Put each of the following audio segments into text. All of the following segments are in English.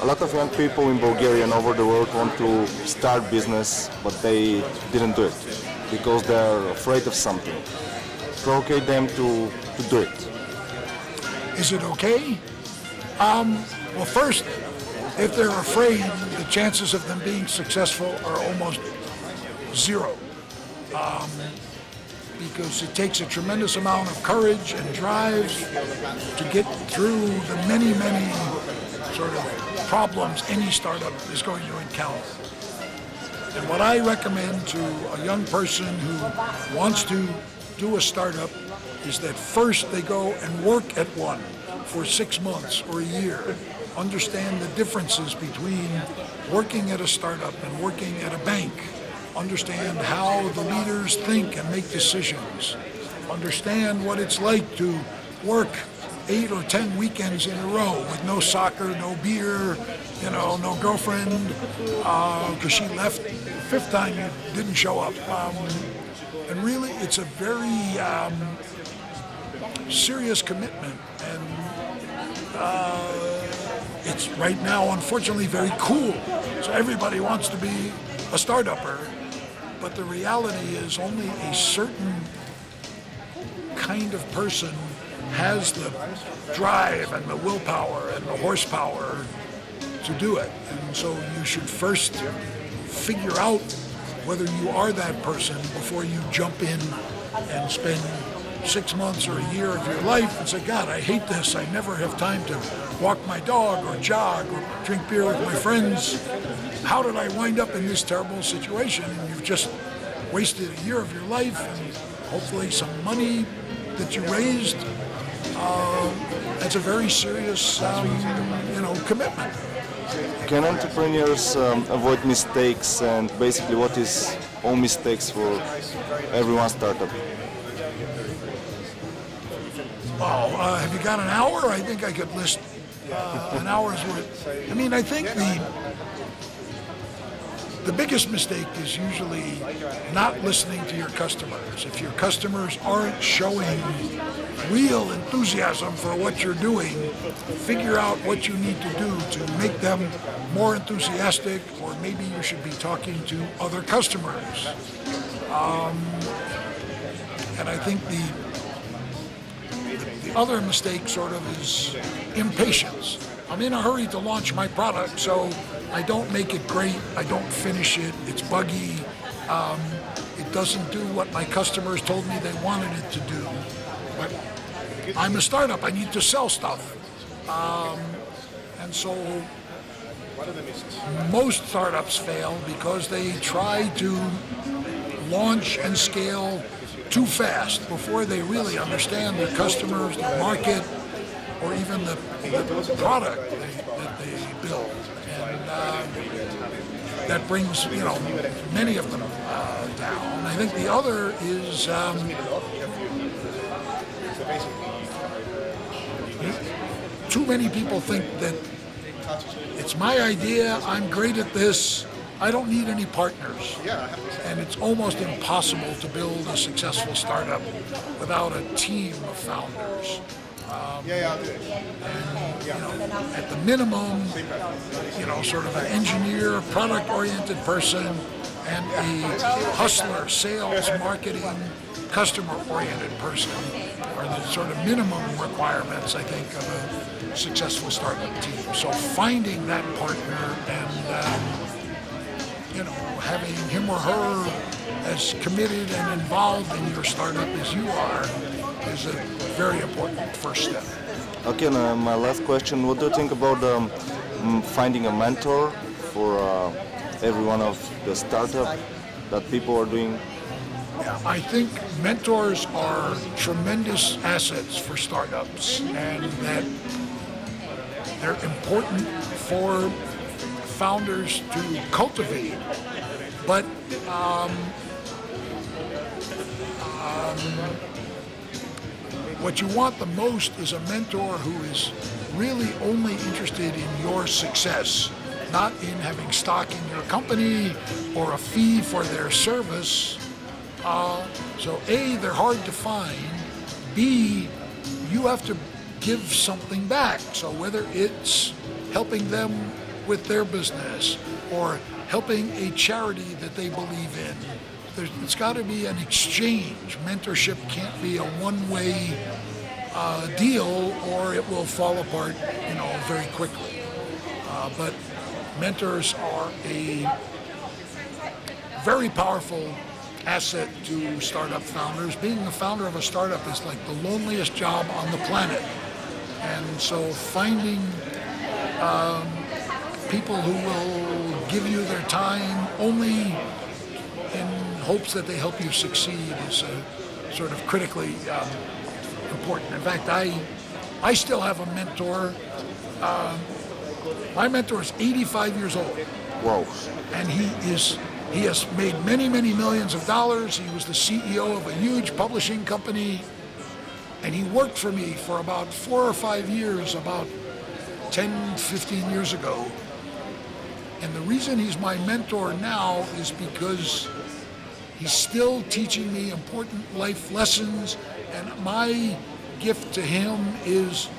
A lot of young people in Bulgaria and over the world want to start business, but they didn't do it because they're afraid of something. Provocate them to do it. Is it okay? Well, first, if they're afraid, the chances of them being successful are almost zero. Because it takes a tremendous amount of courage and drive to get through the many sort of problems any startup is going to encounter. And what I recommend to a young person who wants to do a startup is that first they go and work at one for 6 months or a year. Understand the differences between working at a startup and working at a bank. Understand how the leaders think and make decisions. Understand what it's like to work 8 or 10 weekends in a row with no soccer, no beer, no girlfriend, because she left the 5th time you didn't show up. And really, it's a very serious commitment. And it's right now, unfortunately, very cool. So everybody wants to be a startupper. But the reality is only a certain kind of person has the drive and the willpower and the horsepower to do it. And so you should first figure out whether you are that person before you jump in and spend 6 months or a year of your life and say, God, I hate this. I never have time to walk my dog or jog or drink beer with my friends. How did I wind up in this terrible situation? And you've just wasted a year of your life and hopefully some money that you raised. That's a very serious, commitment. Can entrepreneurs avoid mistakes, and basically what is all mistakes for everyone's startup? Have you got an hour? I think I could list an hour's worth. I mean, I think the biggest mistake is usually not listening to your customers. If your customers aren't showing real enthusiasm for what you're doing, figure out what you need to do to make them more enthusiastic, or maybe you should be talking to other customers. And I think the other mistake sort of is impatience. I'm in a hurry to launch my product, so I don't make it great, I don't finish it, it's buggy, it doesn't do what my customers told me they wanted it to do. But I'm a startup, I need to sell stuff. And so most startups fail because they try to launch and scale too fast before they really understand their customers, the market, or even the product that they build. And that brings, many of them down. I think the other is too many people think that it's my idea, I'm great at this, I don't need any partners. And it's almost impossible to build a successful startup without a team of founders. At the minimum, sort of an engineer, product-oriented person, and a hustler, sales, marketing, customer-oriented person are the sort of minimum requirements, I think, of a successful startup team. So finding that partner and having him or her as committed and involved in your startup as you are is a very important first step. Okay, now my last question, what do you think about finding a mentor for every one of the startup that people are doing? I think mentors are tremendous assets for startups, and that they're important for founders to cultivate. But what you want the most is a mentor who is really only interested in your success, not in having stock in your company or a fee for their service. So A, they're hard to find. B, you have to give something back. So whether it's helping them with their business or helping a charity that they believe in. It's got to be an exchange. Mentorship can't be a one-way deal, or it will fall apart, very quickly. But mentors are a very powerful asset to startup founders. Being the founder of a startup is like the loneliest job on the planet. And so finding people who will give you their time only in hopes that they help you succeed is sort of critically important. In fact, I still have a mentor. My mentor is 85 years old. Wow. And he has made many, many millions of dollars. He was the CEO of a huge publishing company. And he worked for me for about 4 or 5 years, about 10, 15 years ago. And the reason he's my mentor now is because he's still teaching me important life lessons. And my gift to him is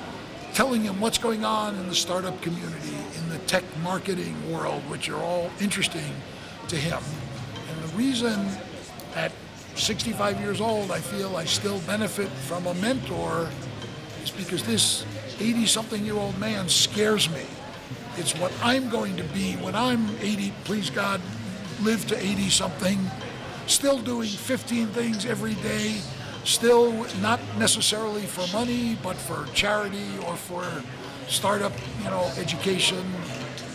telling him what's going on in the startup community, in the tech marketing world, which are all interesting to him. And the reason at 65 years old I feel I still benefit from a mentor is because this 80-something-year-old man scares me. It's what I'm going to be when I'm 80, please God, live to 80-something, still doing 15 things every day, still not necessarily for money, but for charity or for startup, education,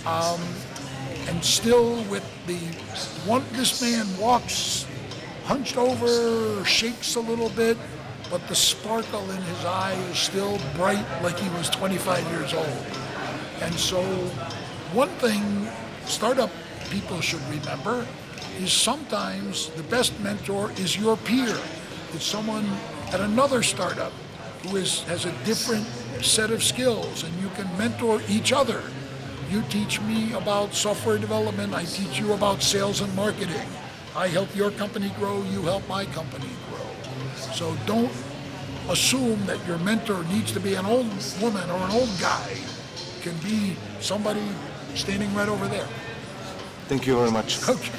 and still with this man walks hunched over, shakes a little bit, but the sparkle in his eye is still bright like he was 25 years old. And so one thing startup people should remember is sometimes the best mentor is your peer. It's someone at another startup who has a different set of skills, and you can mentor each other. You teach me about software development, I teach you about sales and marketing. I help your company grow, you help my company grow. So don't assume that your mentor needs to be an old woman or an old guy. It can be somebody standing right over there. Thank you very much. Okay.